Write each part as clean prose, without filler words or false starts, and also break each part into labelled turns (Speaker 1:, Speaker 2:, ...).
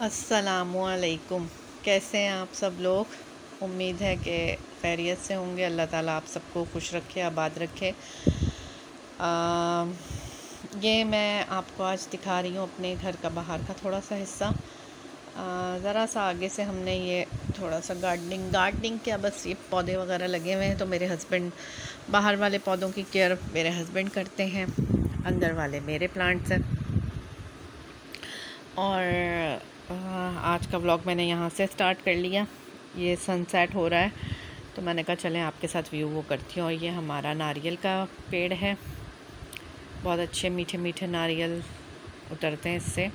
Speaker 1: अस्सलामुअलैकुम। कैसे हैं आप सब लोग? उम्मीद है कि खैरियत से होंगे। अल्लाह ताला आप सबको खुश रखे, आबाद रखे। ये मैं आपको आज दिखा रही हूँ अपने घर का बाहर का थोड़ा सा हिस्सा। ज़रा सा आगे से हमने ये थोड़ा सा गार्डनिंग क्या, बस ये पौधे वगैरह लगे हुए हैं। तो मेरे हस्बैंड बाहर वाले पौधों की केयर मेरे हस्बैंड करते हैं, अंदर वाले मेरे प्लांट्स हैं। और आज का व्लॉग मैंने यहाँ से स्टार्ट कर लिया। ये सनसेट हो रहा है तो मैंने कहा चलें आपके साथ व्यू वो करती हूँ। और ये हमारा नारियल का पेड़ है, बहुत अच्छे मीठे मीठे नारियल उतरते हैं इससे।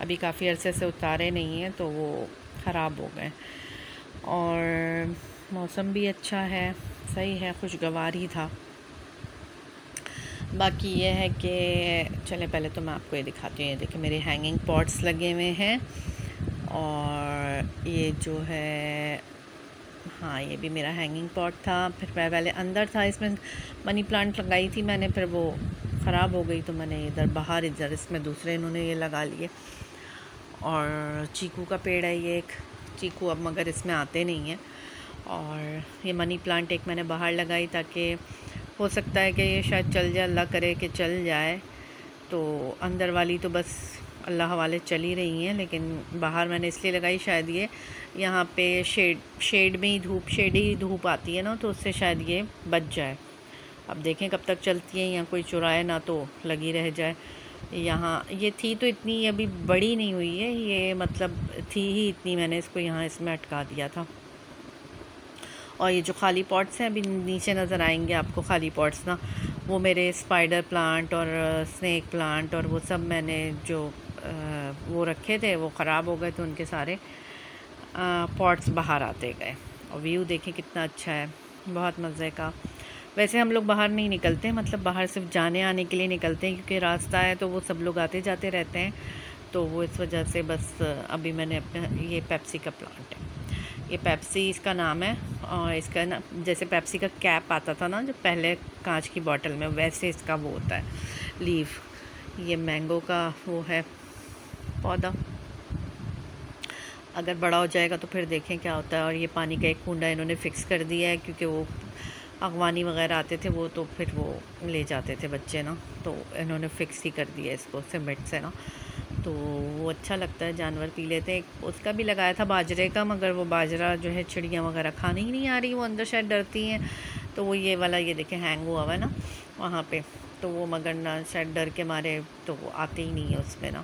Speaker 1: अभी काफ़ी अरसे से उतारे नहीं हैं तो वो ख़राब हो गए। और मौसम भी अच्छा है, सही है, खुशगवार ही था। बाकी ये है कि चलें पहले तो मैं आपको ये दिखाती हूँ। ये देखिए मेरे हैंगिंग पॉट्स लगे हुए हैं। और ये जो है, हाँ ये भी मेरा हैंगिंग पॉट था। फिर मैं पहले अंदर था, इसमें मनी प्लांट लगाई थी मैंने, फिर वो ख़राब हो गई तो मैंने इधर बाहर इधर इसमें दूसरे इन्होंने ये लगा लिए। और चीकू का पेड़ है ये, एक चीकू अब मगर इसमें आते नहीं हैं। और ये मनी प्लांट एक मैंने बाहर लगाई ताकि हो सकता है कि ये शायद चल जाए, अल्लाह करे कि चल जाए। तो अंदर वाली तो बस अल्लाह हवाले चल ही रही हैं, लेकिन बाहर मैंने इसलिए लगाई शायद ये यहाँ पे शेड में ही शेडी धूप आती है ना, तो उससे शायद ये बच जाए। अब देखें कब तक चलती है, या कोई चुराए ना तो लगी रह जाए। यहाँ ये थी तो इतनी अभी बड़ी नहीं हुई है ये, मतलब थी ही इतनी, मैंने इसको यहाँ इसमें अटका दिया था। और ये जो खाली पॉट्स हैं अभी नीचे नज़र आएंगे आपको, खाली पॉट्स ना, वो मेरे स्पाइडर प्लांट और स्नेक प्लांट और वो सब मैंने जो वो रखे थे वो ख़राब हो गए थे, उनके सारे पॉट्स बाहर आते गए। और व्यू देखें कितना अच्छा है, बहुत मज़े का। वैसे हम लोग बाहर नहीं निकलते, मतलब बाहर सिर्फ जाने आने के लिए निकलते हैं, क्योंकि रास्ता है तो वो सब लोग आते जाते रहते हैं, तो वो इस वजह से बस अभी मैंने अपने, ये पेप्सी का प्लांट है, ये पेप्सी इसका नाम है। और इसका ना जैसे पेप्सी का कैप आता था ना जो पहले कांच की बोतल में, वैसे इसका वो होता है लीफ। ये मैंगो का वो है पौधा, अगर बड़ा हो जाएगा तो फिर देखें क्या होता है। और ये पानी का एक कूंडा इन्होंने फ़िक्स कर दिया है, क्योंकि वो अगवानी वगैरह आते थे वो, तो फिर वो ले जाते थे बच्चे ना, तो इन्होंने फ़िक्स ही कर दिया इसको सीमेंट से ना, तो वो अच्छा लगता है, जानवर पी लेते हैं। उसका भी लगाया था बाजरे का, मगर वो बाजरा जो है चिड़ियाँ वगैरह खाने ही नहीं आ रही, वो अंदर शायद डरती हैं। तो वो ये वाला ये देखें हैंग हुआ हुआ है ना वहाँ पे, तो वो मगर ना शायद डर के मारे तो वो आते ही नहीं है उसमें ना,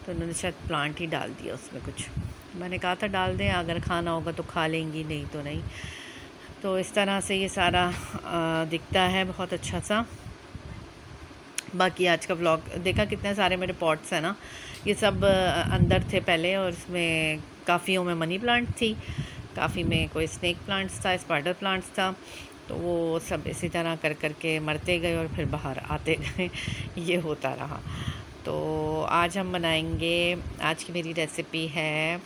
Speaker 1: तो उन्होंने शायद प्लांट ही डाल दिया उसमें कुछ। मैंने कहा था डाल दें, अगर खाना होगा तो खा लेंगी, नहीं तो नहीं। तो इस तरह से ये सारा दिखता है बहुत अच्छा सा। बाकी आज का व्लॉग देखा, कितने सारे मेरे पॉट्स हैं ना, ये सब अंदर थे पहले, और इसमें काफ़ियों में मनी प्लांट थी, काफ़ी में कोई स्नेक प्लांट्स था, स्पाइडर प्लांट्स था, तो वो सब इसी तरह कर कर के मरते गए और फिर बाहर आते गए ये होता रहा। तो आज हम बनाएंगे, आज की मेरी रेसिपी है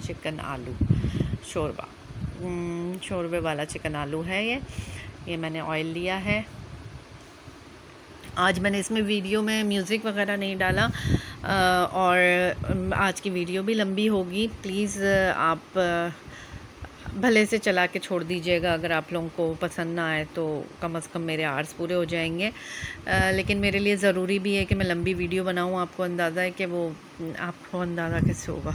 Speaker 1: चिकन आलू शोरबा। शोरबे वाला चिकन आलू है ये मैंने ऑयल लिया है। आज मैंने इसमें वीडियो में म्यूज़िक वगैरह नहीं डाला, और आज की वीडियो भी लंबी होगी। प्लीज़ आप भले से चला के छोड़ दीजिएगा, अगर आप लोगों को पसंद ना आए तो कम से कम मेरे आवर्स पूरे हो जाएंगे। लेकिन मेरे लिए ज़रूरी भी है कि मैं लंबी वीडियो बनाऊं। आपको अंदाज़ा है कि वो, आपको अंदाज़ा कैसे होगा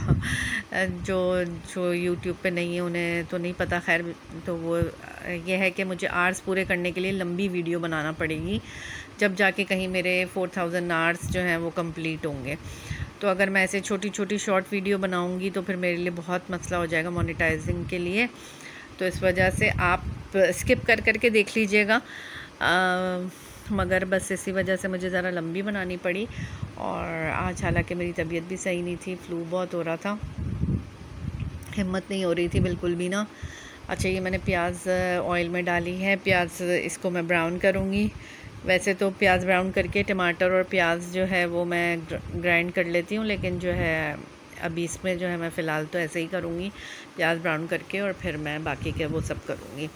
Speaker 1: जो यूट्यूब पे नहीं है उन्हें तो नहीं पता, खैर। तो वो ये है कि मुझे आवर्स पूरे करने के लिए लंबी वीडियो बनाना पड़ेगी, जब जाके कहीं मेरे 4000 आवर्स जो हैं वो कंप्लीट होंगे। तो अगर मैं ऐसे छोटी छोटी शॉर्ट वीडियो बनाऊंगी तो फिर मेरे लिए बहुत मसला हो जाएगा मोनेटाइजिंग के लिए। तो इस वजह से आप स्किप कर कर के देख लीजिएगा, मगर बस इसी वजह से मुझे ज़रा लंबी बनानी पड़ी। और आज हालांकि मेरी तबीयत भी सही नहीं थी, फ्लू बहुत हो रहा था, हिम्मत नहीं हो रही थी बिल्कुल भी ना। अच्छा, ये मैंने प्याज ऑयल में डाली है, प्याज इसको मैं ब्राउन करूँगी। वैसे तो प्याज ब्राउन करके टमाटर और प्याज जो है वो मैं ग्राइंड कर लेती हूँ, लेकिन जो है अभी इसमें जो है मैं फ़िलहाल तो ऐसे ही करूँगी, प्याज ब्राउन करके और फिर मैं बाकी के वो सब करूँगी।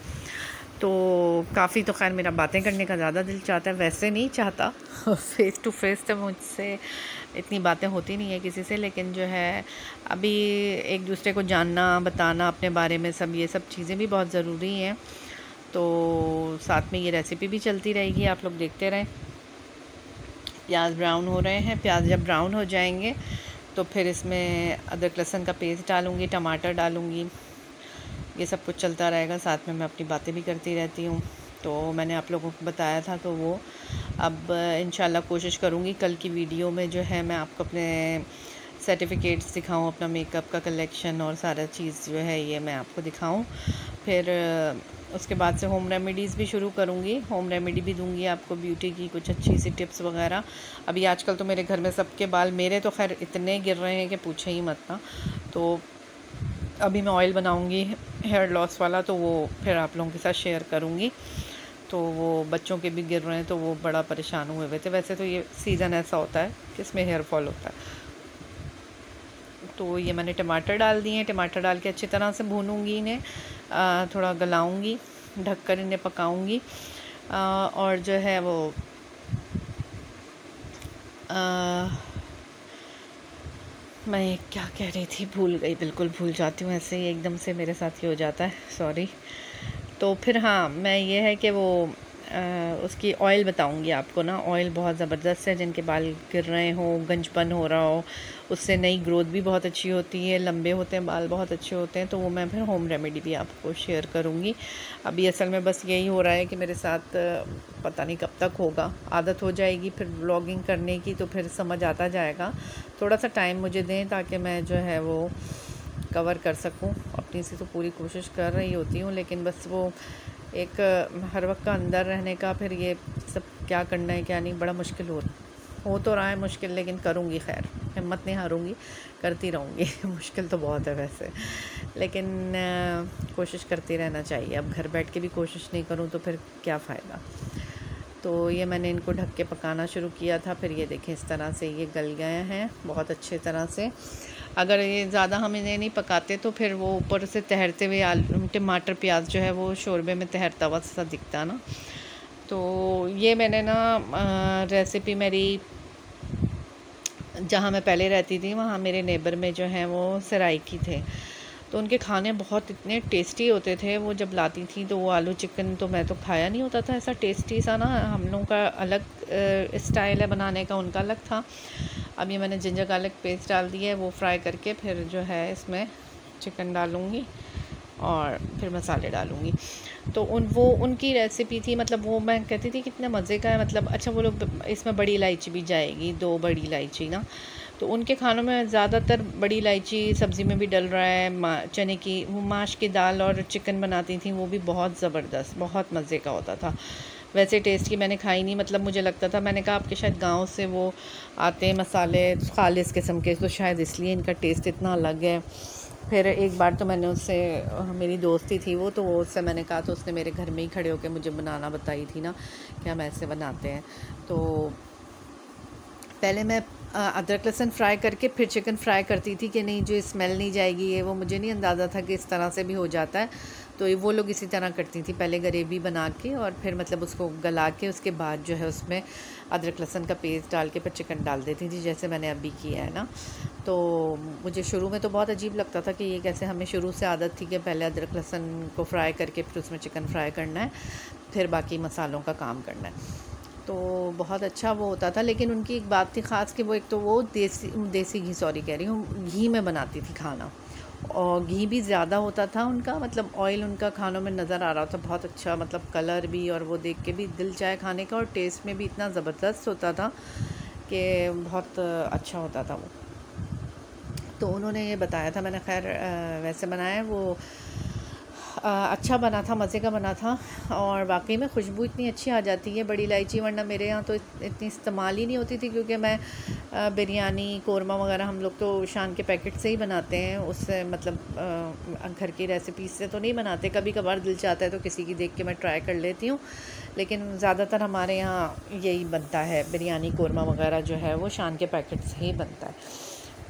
Speaker 1: तो तो काफ़ी तो खैर मेरा बातें करने का ज़्यादा दिल चाहता है, वैसे नहीं चाहता फ़ेस टू फेस तो मुझसे इतनी बातें होती नहीं है किसी से, लेकिन जो है अभी एक दूसरे को जानना, बताना अपने बारे में, सब ये सब चीज़ें भी बहुत ज़रूरी हैं। तो साथ में ये रेसिपी भी चलती रहेगी, आप लोग देखते रहें। प्याज ब्राउन हो रहे हैं, प्याज जब ब्राउन हो जाएंगे तो फिर इसमें अदरक लहसुन का पेस्ट डालूँगी, टमाटर डालूँगी, ये सब कुछ चलता रहेगा। साथ में मैं अपनी बातें भी करती रहती हूँ। तो मैंने आप लोगों को बताया था, तो वो अब इंशाल्लाह कोशिश करूँगी कल की वीडियो में जो है मैं आपको अपने सर्टिफिकेट्स दिखाऊँ, अपना मेकअप का कलेक्शन और सारा चीज़ जो है ये मैं आपको दिखाऊँ। फिर उसके बाद से होम रेमेडीज़ भी शुरू करूँगी, होम रेमेडी भी दूँगी आपको, ब्यूटी की कुछ अच्छी सी टिप्स वगैरह। अभी आजकल तो मेरे घर में सबके बाल, मेरे तो खैर इतने गिर रहे हैं कि पूछे ही मत ना। तो अभी मैं ऑयल बनाऊँगी हेयर लॉस वाला, तो वो फिर आप लोगों के साथ शेयर करूँगी। तो वो बच्चों के भी गिर रहे हैं तो वो बड़ा परेशान हुए हुए थे। वैसे तो ये सीज़न ऐसा होता है कि इसमें हेयर फॉल होता है। तो ये मैंने टमाटर डाल दिए हैं, टमाटर डाल के अच्छी तरह से भूनूंगी इन्हें, थोड़ा गलाऊंगी, ढककर इन्हें पकाऊंगी। और जो है वो मैं क्या कह रही थी, भूल गई, बिल्कुल भूल जाती हूँ, ऐसे ही एकदम से मेरे साथ ही हो जाता है, सॉरी। तो फिर हाँ, मैं ये है कि वो उसकी ऑयल बताऊंगी आपको ना। ऑयल बहुत ज़बरदस्त है, जिनके बाल गिर रहे हो, गंजपन हो रहा हो, उससे नई ग्रोथ भी बहुत अच्छी होती है, लंबे होते हैं बाल, बहुत अच्छे होते हैं। तो वो मैं फिर होम रेमेडी भी आपको शेयर करूँगी। अभी असल में बस यही हो रहा है कि मेरे साथ पता नहीं कब तक होगा, आदत हो जाएगी फिर व्लॉगिंग करने की, तो फिर समझ आता जाएगा। थोड़ा सा टाइम मुझे दें ताकि मैं जो है वो कवर कर सकूं। अपनी से तो पूरी कोशिश कर रही होती हूँ, लेकिन बस वो एक हर वक्त का अंदर रहने का, फिर ये सब क्या करना है क्या नहीं, बड़ा मुश्किल हो तो रहा है मुश्किल, लेकिन करूँगी, खैर हिम्मत नहीं हारूँगी, करती रहूँगी मुश्किल तो बहुत है वैसे, लेकिन कोशिश करती रहना चाहिए। अब घर बैठ के भी कोशिश नहीं करूँ तो फिर क्या फ़ायदा। तो ये मैंने इनको ढक के पकाना शुरू किया था, फिर ये देखें इस तरह से ये गल गए हैं बहुत अच्छे तरह से। अगर ये ज़्यादा हम इन्हें नहीं पकाते तो फिर वो ऊपर से तैरते हुए आलू, टमाटर, प्याज जो है वो शोरबे में तैरता हुआ सा दिखता ना। तो ये मैंने ना रेसिपी मेरी, जहाँ मैं पहले रहती थी वहाँ मेरे नेबर में जो हैं वो सराइकी थे, तो उनके खाने बहुत इतने टेस्टी होते थे। वो जब लाती थी तो वो आलू चिकन तो मैं तो खाया नहीं होता था ऐसा टेस्टी सा ना, हम लोगों का अलग स्टाइल है बनाने का, उनका अलग था। अब ये मैंने जिंजर गार्लिक पेस्ट डाल दिया है, वो फ्राई करके फिर जो है इसमें चिकन डालूँगी और फिर मसाले डालूँगी। तो उनकी रेसिपी थी, मतलब वो मैं कहती थी कितने मज़े का है, मतलब अच्छा वो लोग इसमें बड़ी इलायची भी जाएगी, 2 बड़ी इलायची ना। तो उनके खानों में ज़्यादातर बड़ी इलायची सब्ज़ी में भी डल रहा है। चने की वो माश की दाल और चिकन बनाती थी, वो भी बहुत ज़बरदस्त, बहुत मज़े का होता था। वैसे टेस्ट की मैंने खाई नहीं, मतलब मुझे लगता था, मैंने कहा आपके शायद गांव से वो आते हैं मसाले खालिस किस्म के, तो शायद इसलिए इनका टेस्ट इतना अलग है। फिर एक बार तो मैंने उससे, मेरी दोस्ती थी वो, तो उससे मैंने कहा, तो उसने मेरे घर में ही खड़े होकर मुझे बनाना बताई थी ना कि हम ऐसे बनाते हैं। तो पहले मैं अदरक लहसुन फ्राई करके फिर चिकन फ्राई करती थी कि नहीं जो स्मेल नहीं जाएगी, ये वो मुझे नहीं अंदाज़ा था कि इस तरह से भी हो जाता है। तो वो लोग इसी तरह करती थी, पहले ग्रेवी बना के और फिर मतलब उसको गला के उसके बाद जो है उसमें अदरक लहसुन का पेस्ट डाल के फिर चिकन डाल देती थी, जैसे मैंने अभी किया है ना। तो मुझे शुरू में तो बहुत अजीब लगता था कि ये कैसे, हमें शुरू से आदत थी कि पहले अदरक लहसुन को फ्राई करके फिर उसमें चिकन फ्राई करना है, फिर बाकी मसालों का काम करना है। तो बहुत अच्छा वो होता था। लेकिन उनकी एक बात थी ख़ास कि वो एक तो वो देसी घी, सॉरी कह रही हूँ, घी में बनाती थी खाना, और घी भी ज़्यादा होता था उनका, मतलब ऑयल उनका खानों में नज़र आ रहा था बहुत अच्छा, मतलब कलर भी, और वो देख के भी दिल चाहे खाने का, और टेस्ट में भी इतना ज़बरदस्त होता था कि बहुत अच्छा होता था वो। तो उन्होंने ये बताया था, मैंने खैर वैसे बनाया, वो अच्छा बना था, मज़े का बना था, और वाकई में खुशबू इतनी अच्छी आ जाती है बड़ी इलायची, वरना मेरे यहाँ तो इतनी इस्तेमाल ही नहीं होती थी, क्योंकि मैं बिरयानी, कोरमा वगैरह हम लोग तो शान के पैकेट से ही बनाते हैं, उससे मतलब घर की रेसिपी से तो नहीं बनाते। कभी कभार दिल चाहता है तो किसी की देख के मैं ट्राई कर लेती हूँ, लेकिन ज़्यादातर हमारे यहाँ यही बनता है, बिरयानी, कोरमा वगैरह जो है वो शान के पैकेट से ही बनता है,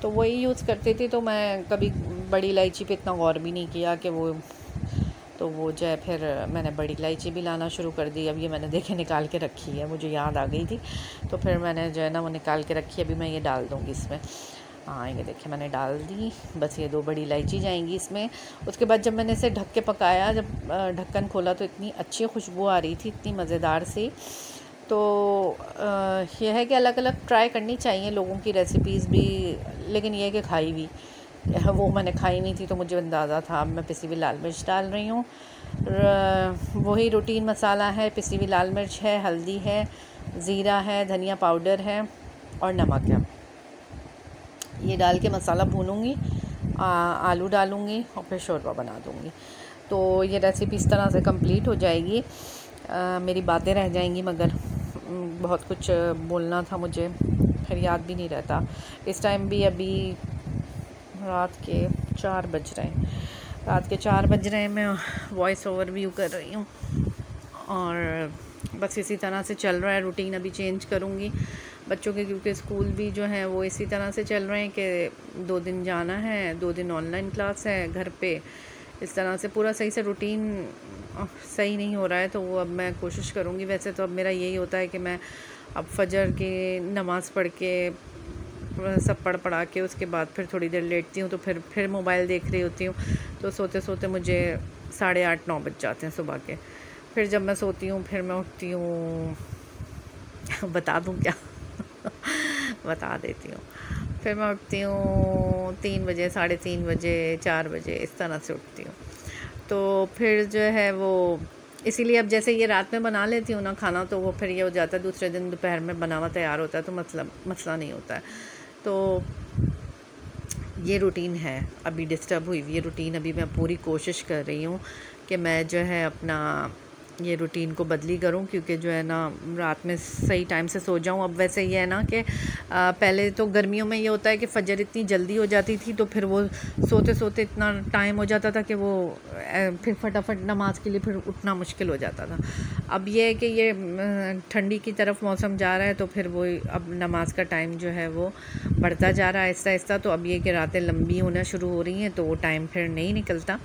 Speaker 1: तो वही यूज़ करती थी। तो मैं कभी बड़ी इलायची पे इतना गौर भी नहीं किया कि वो तो वो जो है फिर मैंने बड़ी इलायची भी लाना शुरू कर दी। अब ये मैंने देखे निकाल के रखी है, मुझे याद आ गई थी, तो फिर मैंने जो है ना वो निकाल के रखी है। अभी मैं ये डाल दूँगी इसमें। हाँ, ये देखिए मैंने डाल दी। बस ये 2 बड़ी इलायची जाएंगी इसमें। उसके बाद जब मैंने इसे ढक के पकाया, जब ढक्कन खोला तो इतनी अच्छी खुशबू आ रही थी, इतनी मज़ेदार सी। तो ये है कि अलग अलग ट्राई करनी चाहिए लोगों की रेसिपीज़ भी, लेकिन ये है कि खाई भी वो मैंने खाई नहीं थी तो मुझे अंदाज़ा था। अब मैं पिसी हुई लाल मिर्च डाल रही हूँ, वही रूटीन मसाला है, पिसी हुई लाल मिर्च है, हल्दी है, ज़ीरा है, धनिया पाउडर है और नमक है। ये डाल के मसाला भूनूंगी, आलू डालूंगी और फिर शोरबा बना दूंगी। तो ये रेसिपी इस तरह से कंप्लीट हो जाएगी। मेरी बातें रह जाएंगी, मगर बहुत कुछ बोलना था मुझे, फिर याद भी नहीं रहता। इस टाइम भी अभी रात के 4 बज रहे हैं, मैं वॉइस ओवर व्यू कर रही हूँ। और बस इसी तरह से चल रहा है रूटीन। अभी चेंज करूँगी बच्चों के, क्योंकि स्कूल भी जो है वो इसी तरह से चल रहे हैं कि 2 दिन जाना है, 2 दिन ऑनलाइन क्लास है घर पे। इस तरह से पूरा सही से रूटीन सही नहीं हो रहा है, तो वो अब मैं कोशिश करूँगी। वैसे तो अब मेरा यही होता है कि मैं अब फजर की नमाज़ पढ़ के सब पढ़ा के उसके बाद फिर थोड़ी देर लेटती हूँ, तो फिर मोबाइल देख रही होती हूँ। तो सोते सोते मुझे 8:30-9 बज जाते हैं सुबह के। फिर जब मैं सोती हूँ फिर मैं उठती हूँ बता दूँ क्या बता देती हूँ। फिर मैं उठती हूँ 3 बजे, 3:30 बजे, 4 बजे, इस तरह से उठती हूँ। तो फिर जो है वो इसीलिए अब जैसे ये रात में बना लेती हूँ ना खाना, तो वो फिर ये हो जाता है दूसरे दिन दोपहर में बना हुआ तैयार होता है, तो मसला नहीं होता है। तो ये रूटीन है, अभी डिस्टर्ब हुई हुई ये रूटीन। अभी मैं पूरी कोशिश कर रही हूँ कि मैं जो है अपना ये रूटीन को बदली करूं, क्योंकि जो है ना रात में सही टाइम से सो जाऊं। अब वैसे ये है ना कि पहले तो गर्मियों में ये होता है कि फजर इतनी जल्दी हो जाती थी, तो फिर वो सोते सोते इतना टाइम हो जाता था कि वो फिर फटाफट नमाज के लिए फिर उठना मुश्किल हो जाता था। अब ये है कि ये ठंडी की तरफ मौसम जा रहा है, तो फिर वो अब नमाज का टाइम जो है वो बढ़ता जा रहा है आहिस्ता आहिस्ता। तो अब ये कि रातें लंबी होना शुरू हो रही हैं, तो वो टाइम फिर नहीं निकलता।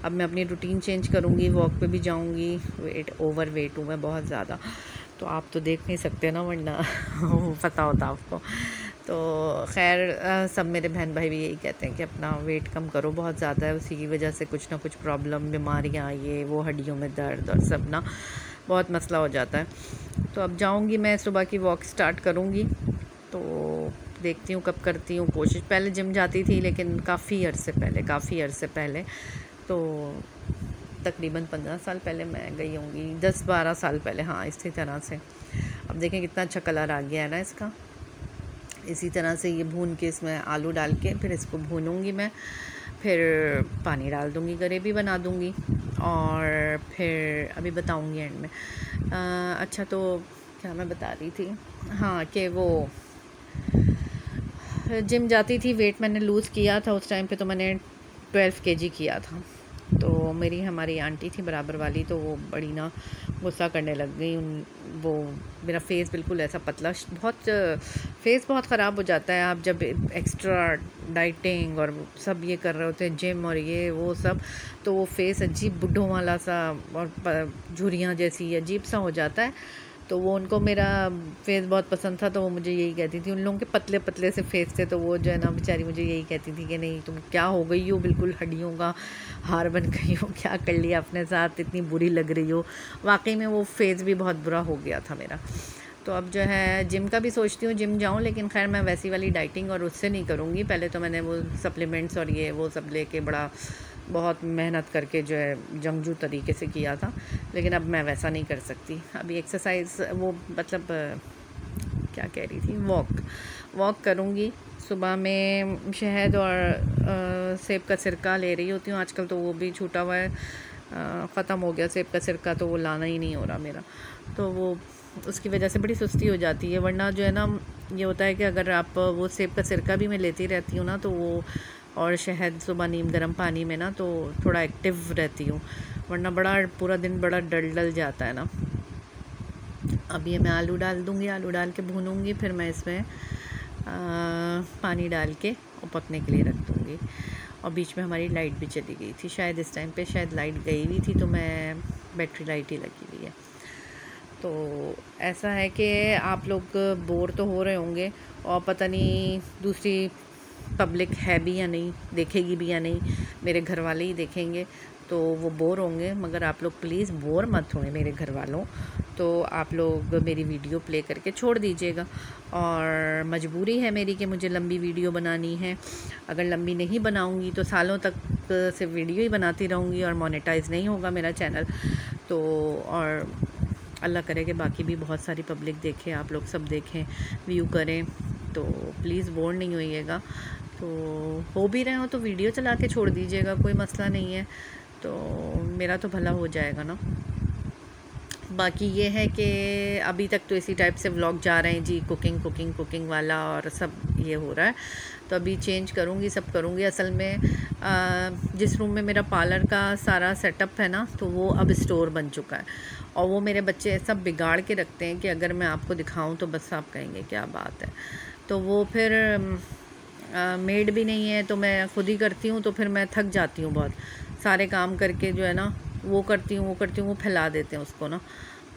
Speaker 1: अब मैं अपनी रूटीन चेंज करूँगी, वॉक पे भी जाऊँगी। ओवर वेट हूँ मैं बहुत ज़्यादा, तो आप तो देख नहीं सकते ना, वरना पता होता आपको। तो खैर सब मेरे बहन भाई भी यही कहते हैं कि अपना वेट कम करो, बहुत ज़्यादा है, उसी की वजह से कुछ ना कुछ प्रॉब्लम, बीमारियाँ, ये वो, हड्डियों में दर्द और सब ना बहुत मसला हो जाता है। तो अब जाऊँगी मैं, सुबह की वॉक स्टार्ट करूँगी। तो देखती हूँ कब करती हूँ कोशिश। पहले जिम जाती थी, लेकिन काफ़ी अरसे पहले, तो तकरीबन 15 साल पहले मैं गई होंगी, 10-12 साल पहले, हाँ इसी तरह से। अब देखें कितना अच्छा कलर आ गया है ना इसका। इसी तरह से ये भून के इसमें आलू डाल के फिर इसको भूनूंगी मैं, फिर पानी डाल दूंगी, ग्रेवी बना दूंगी, और फिर अभी बताऊंगी एंड में। अच्छा, तो क्या मैं बता रही थी, हाँ, कि वो जिम जाती थी, वेट मैंने लूज़ किया था उस टाइम पे, तो मैंने 12 kg किया था। तो मेरी हमारी आंटी थी बराबर वाली, तो वो बड़ी ना गुस्सा करने लग गई। वो मेरा फेस बिल्कुल ऐसा पतला, फेस बहुत ख़राब हो जाता है आप जब एक्स्ट्रा डाइटिंग और सब ये कर रहे होते हैं, जिम और ये वो सब, तो वो फेस अजीब बुड्ढों वाला सा और झुर्रियाँ जैसी अजीब सा हो जाता है। तो वो उनको मेरा फेस बहुत पसंद था, तो वो मुझे यही कहती थी, उन लोगों के पतले पतले से फेस थे, तो वो जो है ना बेचारी मुझे यही कहती थी कि नहीं तुम क्या हो गई हो, बिल्कुल हड्डियों का हार बन गई हो, क्या कर लिया अपने साथ, इतनी बुरी लग रही हो। वाकई में वो फेस भी बहुत बुरा हो गया था मेरा। तो अब जो है जिम का भी सोचती हूँ, जिम जाऊँ, लेकिन खैर मैं वैसी वाली डाइटिंग और उससे नहीं करूँगी। पहले तो मैंने वो सप्लीमेंट्स और ये वो सब लेके बहुत मेहनत करके जो है जंगजू तरीके से किया था, लेकिन अब मैं वैसा नहीं कर सकती। अभी एक्सरसाइज वो मतलब क्या कह रही थी, वॉक करूँगी। सुबह में शहद और सेब का सिरका ले रही होती हूँ आजकल, तो वो भी छूटा हुआ है, ख़त्म हो गया सेब का सिरका, तो वो लाना ही नहीं हो रहा मेरा। तो वो उसकी वजह से बड़ी सुस्ती हो जाती है। वरना जो है ना ये होता है कि अगर आप वो सेब का सिरका भी मैं लेती रहती हूँ ना, तो वो और शहद सुबह नीम गर्म पानी में ना, तो थोड़ा एक्टिव रहती हूँ। वरना पूरा दिन बड़ा डल जाता है ना। अब ये मैं आलू डाल दूँगी, आलू डाल के भूनूँगी, फिर मैं इसमें पानी डाल के इसको पकने के लिए रख दूँगी। और बीच में हमारी लाइट भी चली गई थी, शायद इस टाइम पे शायद लाइट गई हुई थी, तो मैं बैटरी लाइट ही लगी हुई है। तो ऐसा है कि आप लोग बोर तो हो रहे होंगे और पता नहीं दूसरी पब्लिक है भी या नहीं, देखेगी भी या नहीं, मेरे घर वाले ही देखेंगे तो वो बोर होंगे, मगर आप लोग प्लीज़ बोर मत होंगे मेरे घर वालों। तो आप लोग मेरी वीडियो प्ले करके छोड़ दीजिएगा। और मजबूरी है मेरी कि मुझे लंबी वीडियो बनानी है। अगर लंबी नहीं बनाऊंगी तो सालों तक सिर्फ वीडियो ही बनाती रहूँगी और मोनेटाइज नहीं होगा मेरा चैनल। तो और अल्लाह करे कि बाकी भी बहुत सारी पब्लिक देखे, आप लोग सब देखें, व्यू करें, तो प्लीज़ बोर नहीं होइएगा। तो हो भी रहे हो तो वीडियो चला के छोड़ दीजिएगा, कोई मसला नहीं है, तो मेरा तो भला हो जाएगा ना। बाकी ये है कि अभी तक तो इसी टाइप से व्लॉग जा रहे हैं जी, कुकिंग वाला और सब ये हो रहा है। तो अभी चेंज करूँगी, सब करूँगी। असल में जिस रूम में मेरा पार्लर का सारा सेटअप है ना, तो वो अब स्टोर बन चुका है और वो मेरे बच्चे सब बिगाड़ के रखते हैं कि अगर मैं आपको दिखाऊं तो बस आप कहेंगे क्या बात है। तो वो फिर मेड भी नहीं है तो मैं खुद ही करती हूँ, तो फिर मैं थक जाती हूँ बहुत, सारे काम करके जो है ना, वो करती हूँ वो फैला देते हैं उसको ना।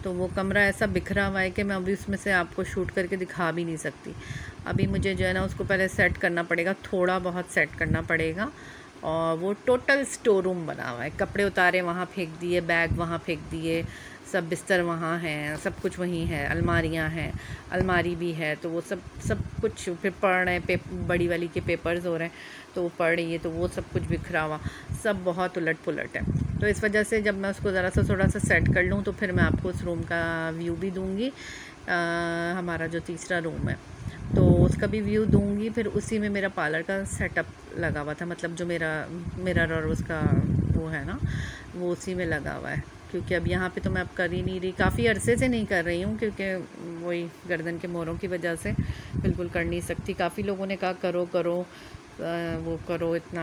Speaker 1: तो वो कमरा ऐसा बिखरा हुआ है कि मैं अभी उसमें से आपको शूट करके दिखा भी नहीं सकती। अभी मुझे जो है ना उसको पहले सेट करना पड़ेगा, थोड़ा बहुत सेट करना पड़ेगा। और वो टोटल स्टोर रूम बना हुआ है, कपड़े उतारे वहाँ फेंक दिए, बैग वहाँ फेंक दिए, सब बिस्तर वहाँ हैं, सब कुछ वहीं है, अलमारियाँ हैं, अलमारी भी है, तो वो सब कुछ फिर पढ़ रहे हैं, बड़ी वाली के पेपर्स हो रहे हैं तो वो पढ़ रही है, तो वो सब कुछ बिखरा हुआ, सब बहुत उलट पुलट है। तो इस वजह से जब मैं उसको ज़रा सा थोड़ा सा सेट कर लूँ तो फिर मैं आपको उस रूम का व्यू भी दूँगी, हमारा जो तीसरा रूम है तो उसका भी व्यू दूँगी। फिर उसी में मेरा पार्लर का सेटअप लगा हुआ था, मतलब जो मेरा मिरर और उसका वो है ना, वो उसी में लगा हुआ है। क्योंकि अब यहाँ पे तो मैं अब कर ही नहीं रही, काफ़ी अरसे से नहीं कर रही हूँ, क्योंकि वही गर्दन के मोरों की वजह से बिल्कुल कर नहीं सकती। काफ़ी लोगों ने कहा करो करो वो करो, इतना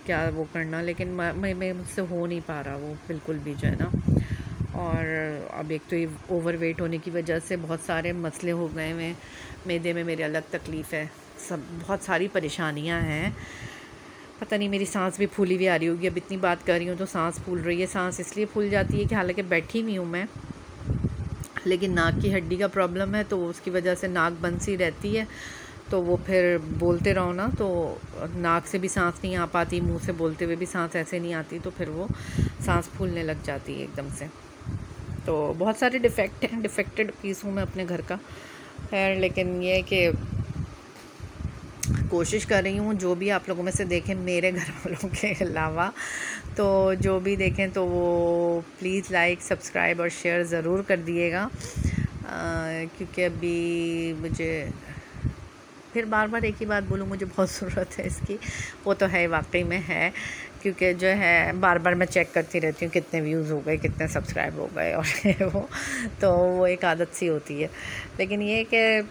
Speaker 1: क्या वो करना, लेकिन मैं मुझसे हो नहीं पा रहा वो बिल्कुल भी जो है ना। और अब एक तो ये ओवर वेट होने की वजह से बहुत सारे मसले हो गए हैं, मैदे में मेरे अलग तकलीफ़ है, सब बहुत सारी परेशानियां हैं। पता नहीं मेरी सांस भी फूली हुई आ रही होगी, अब इतनी बात कर रही हूँ तो सांस फूल रही है। सांस इसलिए फूल जाती है कि हालांकि बैठी नहीं हूँ मैं, लेकिन नाक की हड्डी का प्रॉब्लम है, तो उसकी वजह से नाक बंद सी रहती है, तो वो फिर बोलते रहो ना तो नाक से भी सांस नहीं आ पाती, मुंह से बोलते हुए भी सांस ऐसे नहीं आती, तो फिर वो सांस फूलने लग जाती है एकदम से। तो बहुत सारे डिफेक्टेड पीस हूँ मैं अपने घर का, खैर लेकिन ये कि कोशिश कर रही हूँ जो भी आप लोगों में से देखें मेरे घर वालों के अलावा, तो जो भी देखें तो वो प्लीज़ लाइक सब्सक्राइब और शेयर ज़रूर कर दिएगा, क्योंकि अभी मुझे फिर बार बार एक ही बात बोलूँ, मुझे बहुत ज़रूरत है इसकी, वो तो है वाकई में है, क्योंकि जो है बार बार मैं चेक करती रहती हूँ कितने व्यूज़ हो गए, कितने सब्सक्राइब हो गए और वो तो वो एक आदत सी होती है। लेकिन ये कि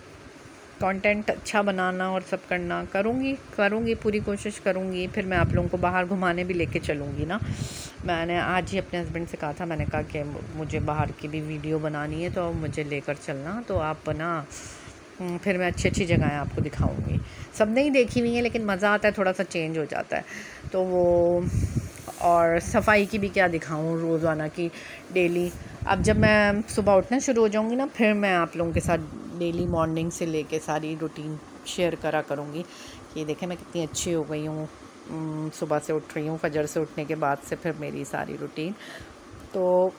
Speaker 1: कंटेंट अच्छा बनाना और सब करना करूँगी पूरी कोशिश करूँगी। फिर मैं आप लोगों को बाहर घुमाने भी लेके चलूँगी ना। मैंने आज ही अपने हस्बैंड से कहा था, मैंने कहा कि मुझे बाहर की भी वीडियो बनानी है तो मुझे लेकर चलना, तो आप ना फिर मैं अच्छी जगहें आपको दिखाऊंगी। सब नहीं देखी हुई है लेकिन मज़ा आता है, थोड़ा सा चेंज हो जाता है तो वो। और सफाई की भी क्या दिखाऊं, रोज़ाना की डेली। अब जब मैं सुबह उठना शुरू हो जाऊंगी ना, फिर मैं आप लोगों के साथ डेली मॉर्निंग से लेके सारी रूटीन शेयर करा करूंगी कि देखें मैं कितनी अच्छी हो गई हूँ, सुबह से उठ रही हूँ, फजर से उठने के बाद से फिर मेरी सारी रूटीन, तो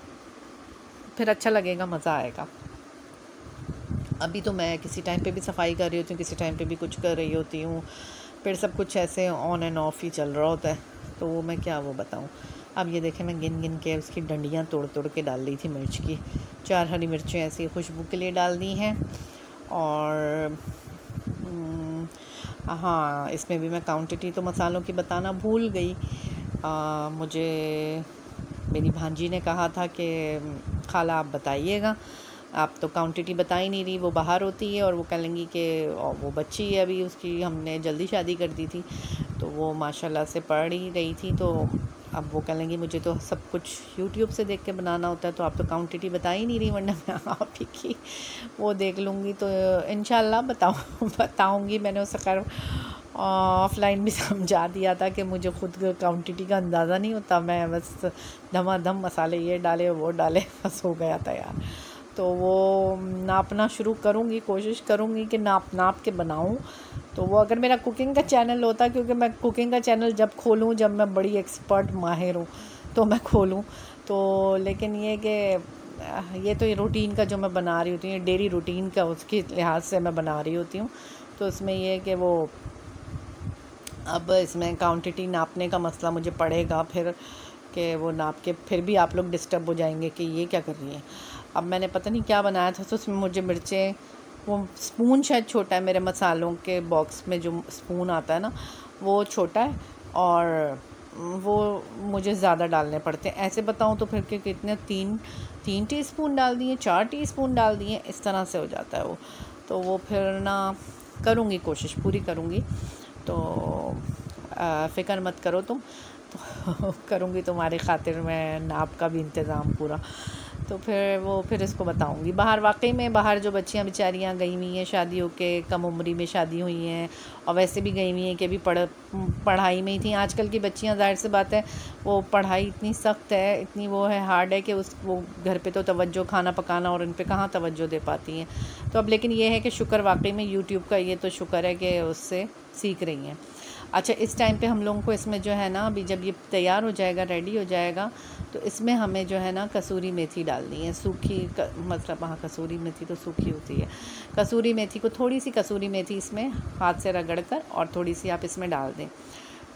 Speaker 1: फिर अच्छा लगेगा, मज़ा आएगा। अभी तो मैं किसी टाइम पे भी सफाई कर रही होती हूँ, किसी टाइम पे भी कुछ कर रही होती हूँ, फिर सब कुछ ऐसे ऑन एंड ऑफ ही चल रहा होता है, तो वो मैं क्या वो बताऊँ। अब ये देखें मैं गिन के उसकी डंडियाँ तोड़ के डाल दी थी मिर्च की, 4 हरी मिर्चें ऐसी खुशबू के लिए डाल दी हैं। और हाँ, इसमें भी मैं क्वांटिटी तो मसालों की बताना भूल गई। मुझे मेरी भांजी ने कहा था कि खाला आप बताइएगा, आप तो क्वांटिटी बता ही नहीं रही, वो बाहर होती है और वो कह लेंगी कि वो बच्ची है अभी, उसकी हमने जल्दी शादी कर दी थी, तो वो माशाल्लाह से पढ़ ही रही थी, तो अब वो कह लेंगी मुझे तो सब कुछ यूट्यूब से देख के बनाना होता है, तो आप तो क्वांटिटी बता ही नहीं रही, वरना मैं आप ही की वो देख लूँगी, तो इंशाल्लाह बताऊँगी मैंने उससे खैर। ऑफलाइन भी समझा दिया था कि मुझे खुद क्वांटिटी का अंदाज़ा नहीं होता, मैं बस धमाधम मसाले ये डाले वो डाले बस हो गया था यार। तो वो नापना शुरू करूँगी, कोशिश करूँगी कि नाप नाप के बनाऊँ। तो वो अगर मेरा कुकिंग का चैनल होता, क्योंकि मैं कुकिंग का चैनल जब खोलूँ जब मैं बड़ी एक्सपर्ट माहिर हूँ तो मैं खोलूँ। तो लेकिन ये कि ये तो ये रूटीन का जो मैं बना रही होती हूँ, डेली रूटीन का उसके लिहाज से मैं बना रही होती हूँ। तो इसमें ये है कि वो अब इसमें क्वांटिटी नापने का मसला मुझे पड़ेगा फिर, कि वो नाप के फिर भी आप लोग डिस्टर्ब हो जाएंगे कि ये क्या कर रही है। अब मैंने पता नहीं क्या बनाया था, तो उसमें मुझे मिर्चें, वो स्पून शायद छोटा है, मेरे मसालों के बॉक्स में जो स्पून आता है ना वो छोटा है, और वो मुझे ज़्यादा डालने पड़ते हैं। ऐसे बताऊँ तो फिर कि कितने 3 टीस्पून डाल दिए, 4 टीस्पून डाल दिए, इस तरह से हो जाता है वो। तो वो फिर ना करूँगी, कोशिश पूरी करूँगी। तो फ़िक्र मत करो तुम, तो करूँगी तुम्हारी खातिर मैं नाप का भी इंतज़ाम पूरा। तो फिर इसको बताऊँगी। बाहर वाकई में बाहर जो बच्चियाँ बेचारियाँ गई हुई हैं शादी होके, कम उम्री में शादी हुई हैं, और वैसे भी गई हुई हैं कि अभी पढ़ाई में ही थी। आजकल की बच्चियाँ ज़ाहिर सी बात है वो पढ़ाई इतनी सख्त है, इतनी वो है, हार्ड है कि वो घर पे तो तवज्जो, खाना पकाना और इन पे कहाँ तवज्जो दे पाती हैं। तो अब लेकिन ये है कि शुक्र वाकई में यूट्यूब का, ये तो शुक्र है कि उससे सीख रही हैं। अच्छा, इस टाइम पे हम लोगों को इसमें जो है ना, अभी जब ये तैयार हो जाएगा, रेडी हो जाएगा, तो इसमें हमें जो है ना कसूरी मेथी डालनी है, सूखी मतलब हाँ, कसूरी मेथी तो सूखी होती है। कसूरी मेथी को, थोड़ी सी कसूरी मेथी इसमें हाथ से रगड़ कर और थोड़ी सी आप इसमें डाल दें।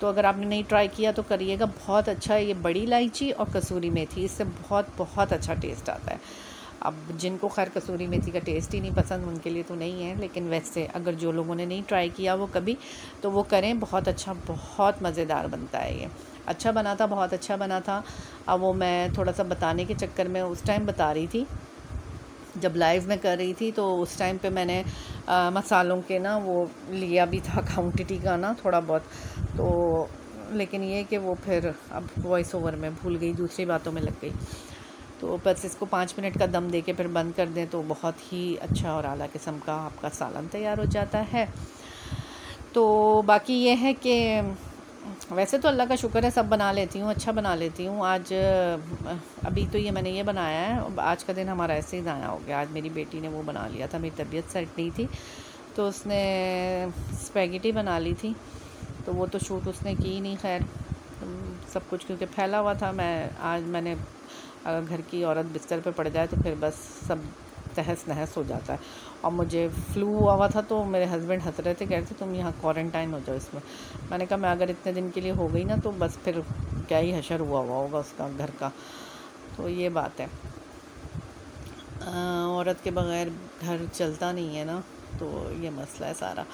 Speaker 1: तो अगर आपने नहीं ट्राई किया तो करिएगा, बहुत अच्छा है। ये बड़ी इलायची और कसूरी मेथी, इससे बहुत बहुत अच्छा टेस्ट आता है। अब जिनको खैर कसूरी मेथी का टेस्ट ही नहीं पसंद, उनके लिए तो नहीं है, लेकिन वैसे अगर जो लोगों ने नहीं ट्राई किया वो कभी, तो वो करें। बहुत अच्छा, बहुत मज़ेदार बनता है ये। अच्छा बना था, बहुत अच्छा बना था। अब वो मैं थोड़ा सा बताने के चक्कर में उस टाइम बता रही थी, जब लाइव में कर रही थी, तो उस टाइम पे मैंने मसालों के ना वो लिया भी था क्वांटिटी का ना थोड़ा बहुत। तो लेकिन ये कि वो फिर अब वॉइस ओवर में भूल गई, दूसरी बातों में लग गई। तो बस इसको 5 मिनट का दम दे के फिर बंद कर दें, तो बहुत ही अच्छा और आला किस्म का आपका सालन तैयार हो जाता है। तो बाकी ये है कि वैसे तो अल्लाह का शुक्र है, सब बना लेती हूँ, अच्छा बना लेती हूँ। आज अभी तो ये मैंने ये बनाया है, आज का दिन हमारा ऐसे ही ज़ाया हो गया। आज मेरी बेटी ने वो बना लिया था, मेरी तबीयत सेट नहीं थी, तो उसने स्पैगेटी बना ली थी। तो वो तो शूट उसने की नहीं, खैर सब कुछ क्योंकि फैला हुआ था। मैंने अगर घर की औरत बिस्तर पे पड़ जाए तो फिर बस सब तहस नहस हो जाता है। और मुझे फ़्लू हुआ था, तो मेरे हस्बैंड हंस रहे थे, कह रहे थे तुम यहाँ क्वारंटाइन हो जाओ इसमें। मैंने कहा मैं अगर इतने दिन के लिए हो गई ना, तो बस फिर क्या ही हशर हुआ होगा उसका घर का। तो ये बात है, औरत के बग़ैर घर चलता नहीं है ना, तो ये मसला है सारा।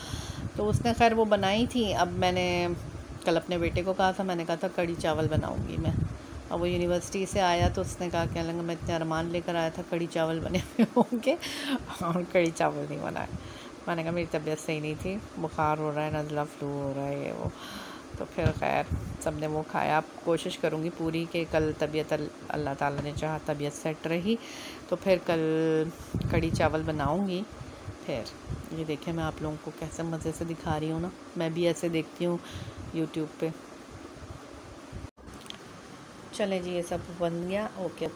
Speaker 1: तो उसने खैर वो बनाई थी। अब मैंने कल अपने बेटे को कहा था, मैंने कहा था कढ़ी चावल बनाऊंगी मैं। अब वो यूनिवर्सिटी से आया तो उसने कहा, क्या लगा मैं इतने अरमान लेकर आया था कढ़ी चावल बने हुए होंगे और कढ़ी चावल नहीं बनाए। मैंने कहा मेरी तबीयत सही नहीं थी, बुखार हो रहा है, नज़ला फ्लू हो रहा है, ये वो। तो फिर खैर सब ने वो खाया। अब कोशिश करूँगी पूरी कि कल तबीयत, अल्लाह ताला ने चाहा तबीयत सेट रही तो फिर कल कढ़ी चावल बनाऊँगी। फिर ये देखें, मैं आप लोगों को कैसे मज़े से दिखा रही हूँ ना, मैं भी ऐसे देखती हूँ यूट्यूब पे। चलें जी, ये सब बन गया, ओके।